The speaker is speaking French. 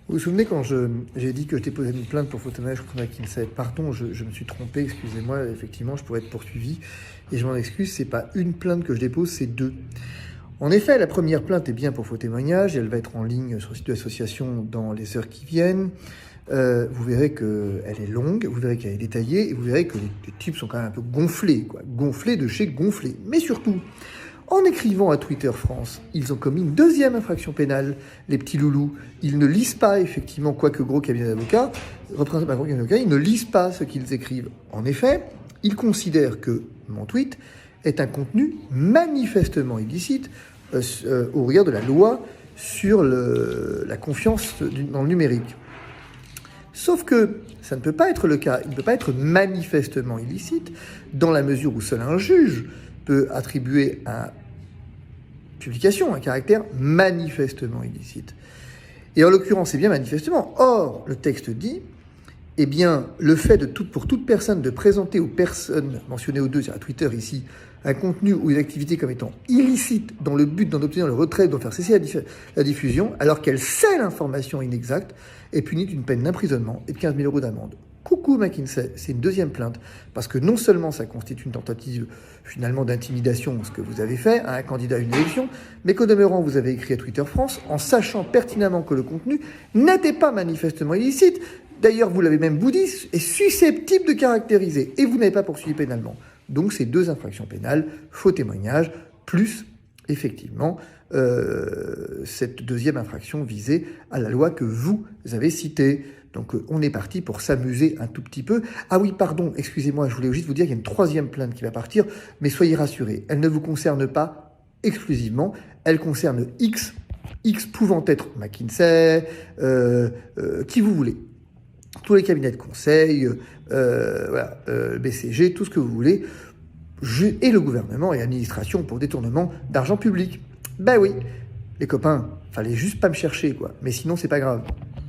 Vous vous souvenez quand j'ai dit que je déposais une plainte pour faute de mariage contre McKinsey? Pardon, je me suis trompé, excusez-moi, effectivement, je pourrais être poursuivi. Et je m'en excuse, c'est pas une plainte que je dépose, c'est deux. En effet, la première plainte est bien pour faux témoignage, elle va être en ligne sur le site de l'association dans les heures qui viennent. Vous verrez qu'elle est longue, vous verrez qu'elle est détaillée, et vous verrez que les types sont quand même un peu gonflés, quoi. Gonflés de chez gonflés. Mais surtout, en écrivant à Twitter France, ils ont commis une deuxième infraction pénale, les petits loulous. Ils ne lisent pas, effectivement, quoique gros cabinet d'avocats, représenté par gros cabinet d'avocats, ils ne lisent pas ce qu'ils écrivent. En effet, ils considèrent que mon tweet est un contenu manifestement illicite au regard de la loi sur la confiance dans le numérique. Sauf que ça ne peut pas être le cas, il ne peut pas être manifestement illicite, dans la mesure où seul un juge peut attribuer à publication un caractère manifestement illicite. Et en l'occurrence, c'est bien manifestement. Or, le texte dit, eh bien, le fait pour toute personne de présenter aux personnes mentionnées aux deux, c'est-à-dire à Twitter ici, un contenu ou une activité comme étant illicite dans le but d'en obtenir le retrait, d'en faire cesser la diffusion, alors qu'elle sait l'information inexacte, est punie d'une peine d'emprisonnement et de 15 000 € d'amende. Coucou McKinsey, c'est une deuxième plainte, parce que non seulement ça constitue une tentative finalement d'intimidation, ce que vous avez fait à un candidat à une élection, mais qu'au demeurant vous avez écrit à Twitter France en sachant pertinemment que le contenu n'était pas manifestement illicite. D'ailleurs, vous l'avez même dit, est susceptible de caractériser, et vous n'avez pas poursuivi pénalement. Donc c'est deux infractions pénales, faux témoignage, plus effectivement cette deuxième infraction visée à la loi que vous avez citée. Donc on est parti pour s'amuser un tout petit peu. Ah oui, pardon, excusez-moi, je voulais juste vous dire qu'il y a une troisième plainte qui va partir, mais soyez rassurés, elle ne vous concerne pas exclusivement, elle concerne X pouvant être McKinsey, qui vous voulez. Tous les cabinets de conseil, BCG, tout ce que vous voulez, et le gouvernement et l'administration pour détournement d'argent public. Ben oui, les copains, fallait juste pas me chercher, quoi. Mais sinon, c'est pas grave.